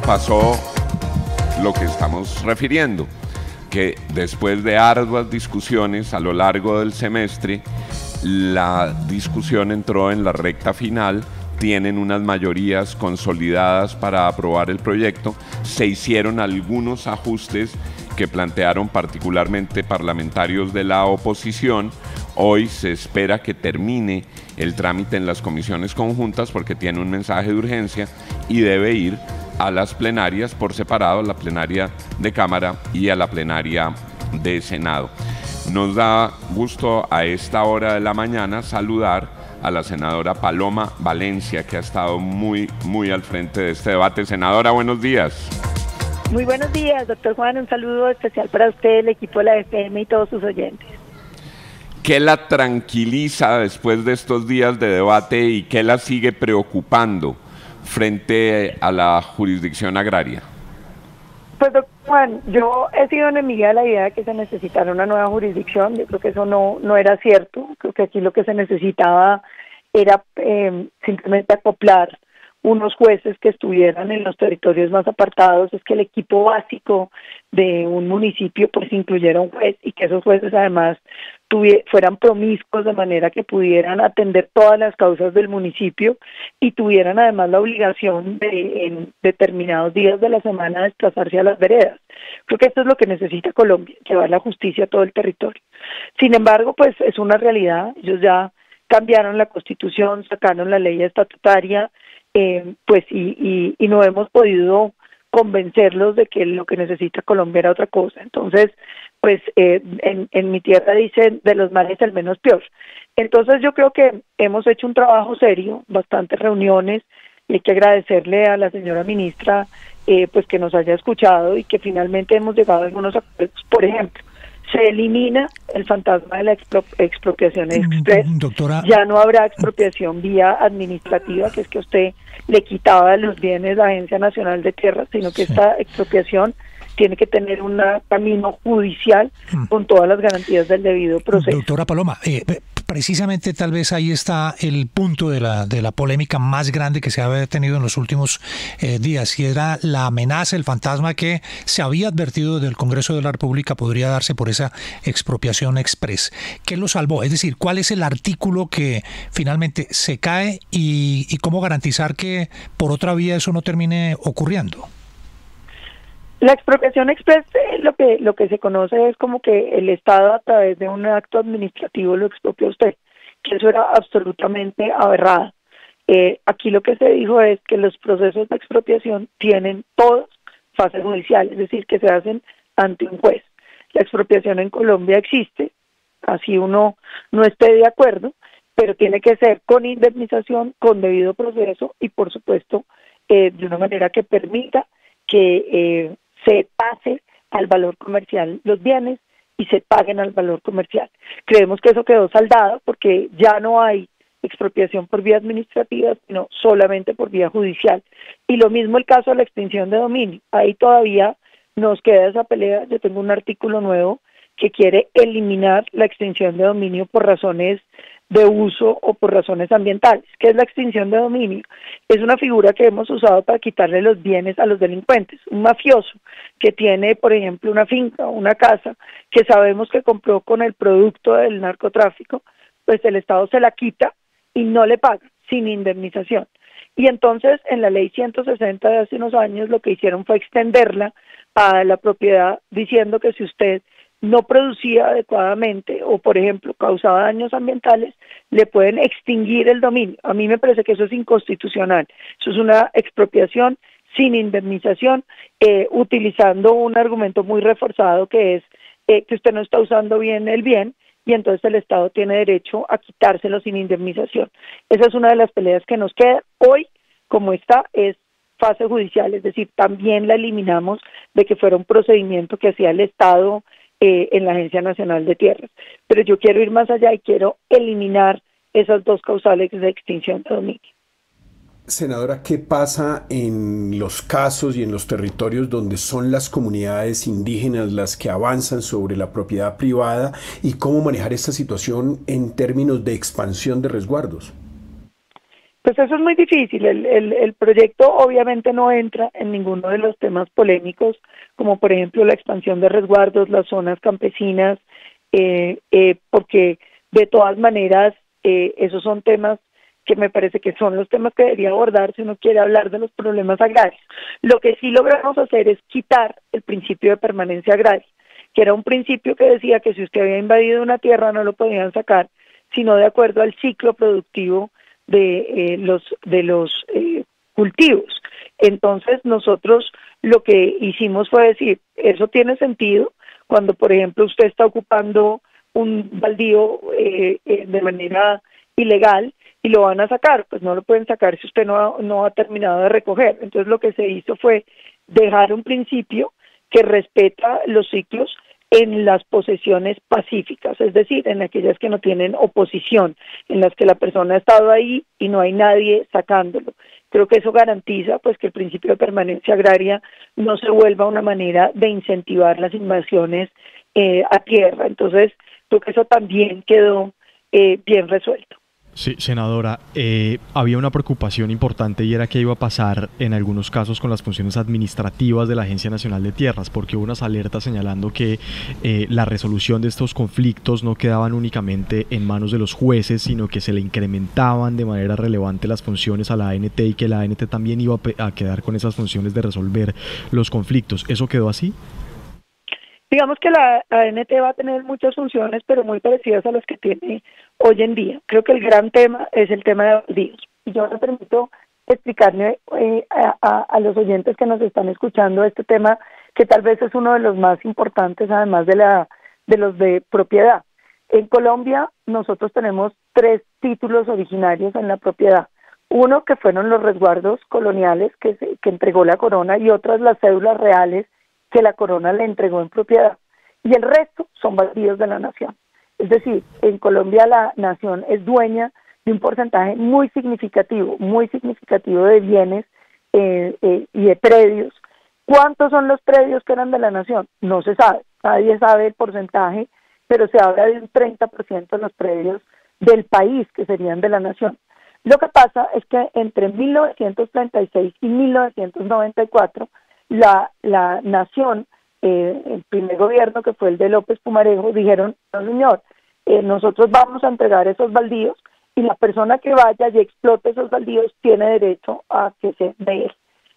pasó lo que estamos refiriendo, que después de arduas discusiones a lo largo del semestre, la discusión entró en la recta final, tienen unas mayorías consolidadas para aprobar el proyecto, se hicieron algunos ajustes que plantearon particularmente parlamentarios de la oposición. Hoy se espera que termine el trámite en las comisiones conjuntas porque tiene un mensaje de urgencia y debe ir a las plenarias por separado, a la plenaria de Cámara y a la plenaria de Senado. Nos da gusto a esta hora de la mañana saludar a la senadora Paloma Valencia, que ha estado muy al frente de este debate. Senadora, buenos días. Muy buenos días, doctor Juan. Un saludo especial para usted, el equipo de la FM y todos sus oyentes. ¿Qué la tranquiliza después de estos días de debate y qué la sigue preocupando frente a la jurisdicción agraria? Pues, doctor Juan, yo he sido enemiga de la idea de que se necesitara una nueva jurisdicción. Yo creo que eso no era cierto. Creo que aquí lo que se necesitaba era simplemente acoplar unos jueces que estuvieran en los territorios más apartados, es que el equipo básico de un municipio pues incluyera un juez y que esos jueces además fueran promiscuos de manera que pudieran atender todas las causas del municipio y tuvieran además la obligación de en determinados días de la semana desplazarse a las veredas. Creo que esto es lo que necesita Colombia, llevar la justicia a todo el territorio. Sin embargo, pues es una realidad, ellos ya cambiaron la Constitución, sacaron la ley estatutaria, pues y no hemos podido convencerlos de que lo que necesita Colombia era otra cosa. Entonces, pues en mi tierra dicen de los males el menos peor. Entonces yo creo que hemos hecho un trabajo serio, bastantes reuniones, y hay que agradecerle a la señora ministra pues que nos haya escuchado y que finalmente hemos llegado a algunos acuerdos. Por ejemplo, se elimina el fantasma de la expropiación express. Doctora, ya no habrá expropiación vía administrativa, que es que usted le quitaba los bienes a la Agencia Nacional de Tierras, sino que esta expropiación tiene que tener un camino judicial con todas las garantías del debido proceso. Doctora Paloma, precisamente tal vez ahí está el punto de la polémica más grande que se había tenido en los últimos días, y era la amenaza, el fantasma que se había advertido del Congreso de la República podría darse por esa expropiación express. ¿Qué lo salvó? Es decir, ¿cuál es el artículo que finalmente se cae y cómo garantizar que por otra vía eso no termine ocurriendo? La expropiación express, lo que se conoce es como que el Estado a través de un acto administrativo lo expropia a usted, que eso era absolutamente aberrado. Aquí lo que se dijo es que los procesos de expropiación tienen todos fase judicial, es decir, que se hacen ante un juez. La expropiación en Colombia existe, así uno no esté de acuerdo, pero tiene que ser con indemnización, con debido proceso y por supuesto de una manera que permita que se pase al valor comercial los bienes y se paguen al valor comercial. Creemos que eso quedó saldado porque ya no hay expropiación por vía administrativa, sino solamente por vía judicial. Y lo mismo el caso de la extinción de dominio. Ahí todavía nos queda esa pelea. Yo tengo un artículo nuevo que quiere eliminar la extinción de dominio por razones de uso o por razones ambientales. ¿Qué es la extinción de dominio? Es una figura que hemos usado para quitarle los bienes a los delincuentes. Un mafioso que tiene, por ejemplo, una finca o una casa que sabemos que compró con el producto del narcotráfico, pues el Estado se la quita y no le paga, sin indemnización. Y entonces en la ley 160 de hace unos años lo que hicieron fue extenderla a la propiedad diciendo que si usted no producía adecuadamente o, por ejemplo, causaba daños ambientales, le pueden extinguir el dominio. A mí me parece que eso es inconstitucional. Eso es una expropiación sin indemnización, utilizando un argumento muy reforzado que es que usted no está usando bien el bien y entonces el Estado tiene derecho a quitárselo sin indemnización. Esa es una de las peleas que nos queda. Hoy, como está, es fase judicial, es decir, también la eliminamos de que fuera un procedimiento que hacía el Estado en la Agencia Nacional de Tierras. Pero yo quiero ir más allá y quiero eliminar esas dos causales de extinción de dominio. Senadora, ¿qué pasa en los casos y en los territorios donde son las comunidades indígenas las que avanzan sobre la propiedad privada y cómo manejar esta situación en términos de expansión de resguardos? Pues eso es muy difícil. El proyecto obviamente no entra en ninguno de los temas polémicos, como por ejemplo la expansión de resguardos, las zonas campesinas, porque de todas maneras esos son temas que me parece que son los temas que debería abordar si uno quiere hablar de los problemas agrarios. Lo que sí logramos hacer es quitar el principio de permanencia agraria, que era un principio que decía que si usted había invadido una tierra no lo podían sacar, sino de acuerdo al ciclo productivo de los cultivos. Entonces nosotros lo que hicimos fue decir, eso tiene sentido cuando por ejemplo usted está ocupando un baldío de manera ilegal y lo van a sacar, pues no lo pueden sacar si usted no ha terminado de recoger. Entonces lo que se hizo fue dejar un principio que respeta los ciclos en las posesiones pacíficas, es decir, en aquellas que no tienen oposición, en las que la persona ha estado ahí y no hay nadie sacándolo. Creo que eso garantiza pues que el principio de permanencia agraria no se vuelva una manera de incentivar las invasiones a tierra. Entonces, creo que eso también quedó bien resuelto. Sí, senadora, había una preocupación importante y era qué iba a pasar en algunos casos con las funciones administrativas de la Agencia Nacional de Tierras, porque hubo unas alertas señalando que la resolución de estos conflictos no quedaban únicamente en manos de los jueces, sino que se le incrementaban de manera relevante las funciones a la ANT y que la ANT también iba a quedar con esas funciones de resolver los conflictos. ¿Eso quedó así? Digamos que la ANT va a tener muchas funciones, pero muy parecidas a las que tiene hoy en día. Creo que el gran tema es el tema de baldíos. Y yo me permito explicarle a los oyentes que nos están escuchando este tema, que tal vez es uno de los más importantes, además de los de propiedad. En Colombia nosotros tenemos 3 títulos originarios en la propiedad. Uno que fueron los resguardos coloniales que entregó la corona, y otras las cédulas reales que la corona le entregó en propiedad, y el resto son baldíos de la nación. Es decir, en Colombia la nación es dueña de un porcentaje muy significativo de bienes y de predios. ¿Cuántos son los predios que eran de la nación? No se sabe, nadie sabe el porcentaje, pero se habla de un 30% de los predios del país que serían de la nación. Lo que pasa es que entre 1936 y 1994, la nación, el primer gobierno que fue el de López Pumarejo, dijeron, no señor, nosotros vamos a entregar esos baldíos y la persona que vaya y explote esos baldíos tiene derecho a que se dé.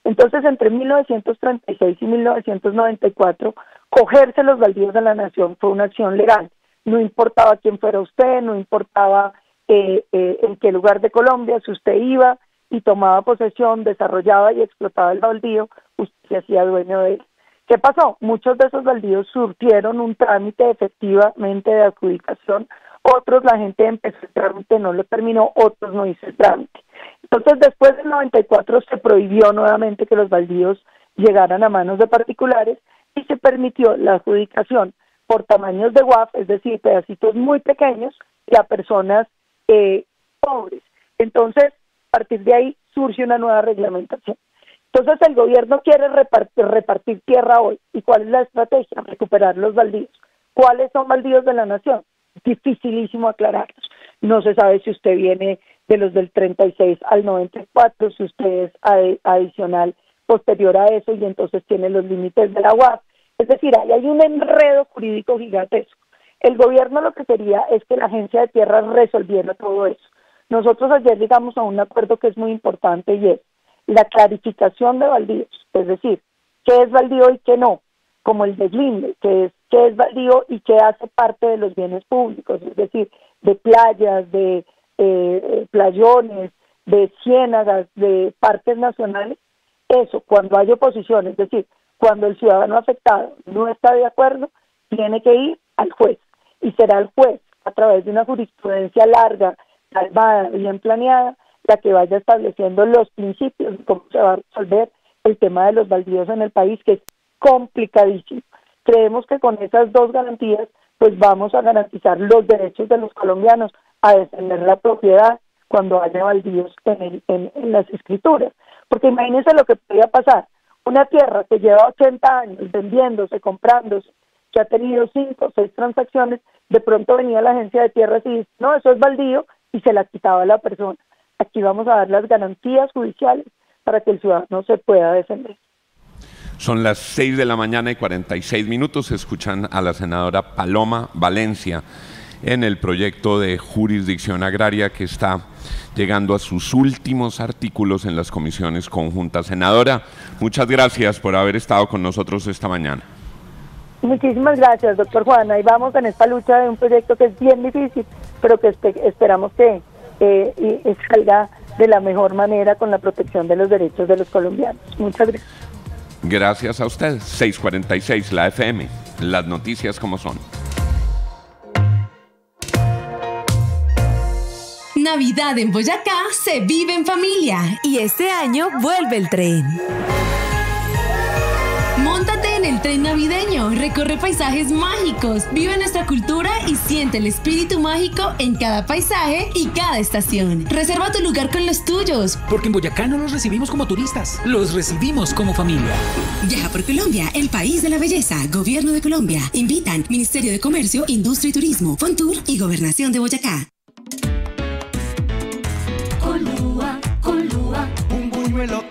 Entonces, entre 1936 y 1994, cogerse los baldíos de la nación fue una acción legal. No importaba quién fuera usted, no importaba en qué lugar de Colombia, si usted iba y tomaba posesión, desarrollaba y explotaba el baldío, usted se hacía dueño de él. ¿Qué pasó? Muchos de esos baldíos surtieron un trámite efectivamente de adjudicación, otros la gente empezó el trámite, no lo terminó, otros no hizo el trámite. Entonces, después del 94 se prohibió nuevamente que los baldíos llegaran a manos de particulares y se permitió la adjudicación por tamaños de UAF, es decir, pedacitos muy pequeños, y a personas pobres. Entonces, a partir de ahí surge una nueva reglamentación. Entonces el gobierno quiere repartir tierra hoy. ¿Y cuál es la estrategia? Recuperar los baldíos. ¿Cuáles son baldíos de la nación? Dificilísimo aclararlos. No se sabe si usted viene de los del 36 al 94, si usted es adicional posterior a eso y entonces tiene los límites de la UAF. Es decir, ahí hay un enredo jurídico gigantesco. El gobierno lo que quería es que la Agencia de Tierras resolviera todo eso. Nosotros ayer llegamos a un acuerdo que es muy importante y es la clarificación de baldíos, es decir, qué es baldío y qué no, como el deslinde, qué es baldío y qué hace parte de los bienes públicos, es decir, de playas, de playones, de ciénagas, de parques nacionales. Eso, cuando hay oposición, es decir, cuando el ciudadano afectado no está de acuerdo, tiene que ir al juez, y será el juez, a través de una jurisprudencia larga, calmada, bien planeada, la que vaya estableciendo los principios de cómo se va a resolver el tema de los baldíos en el país, que es complicadísimo. Creemos que con esas dos garantías, pues vamos a garantizar los derechos de los colombianos a defender la propiedad cuando haya baldíos en las escrituras. Porque imagínense lo que podría pasar. Una tierra que lleva 80 años vendiéndose, comprándose, que ha tenido 5 o 6 transacciones, de pronto venía la agencia de tierras y dice, no, eso es baldío, y se la quitaba a la persona. aquí vamos a dar las garantías judiciales para que el ciudadano se pueda defender. Son las 6 de la mañana y 46 minutos. Escuchan a la senadora Paloma Valencia en el proyecto de jurisdicción agraria que está llegando a sus últimos artículos en las comisiones conjuntas. Senadora, muchas gracias por haber estado con nosotros esta mañana. Muchísimas gracias, doctor Juan. Ahí vamos en esta lucha de un proyecto que es bien difícil, pero que esperamos que salga de la mejor manera con la protección de los derechos de los colombianos. Muchas gracias. Gracias a usted. 646 la FM. Las noticias como son. Navidad en Boyacá se vive en familia. Y este año vuelve el tren. Móntate en el tren navideño, recorre paisajes mágicos, vive nuestra cultura y siente el espíritu mágico en cada paisaje y cada estación. Reserva tu lugar con los tuyos. Porque en Boyacá no los recibimos como turistas, los recibimos como familia. Viaja por Colombia, el país de la belleza. Gobierno de Colombia. Invitan Ministerio de Comercio, Industria y Turismo, Fontur y Gobernación de Boyacá. Colúa, un buñuelo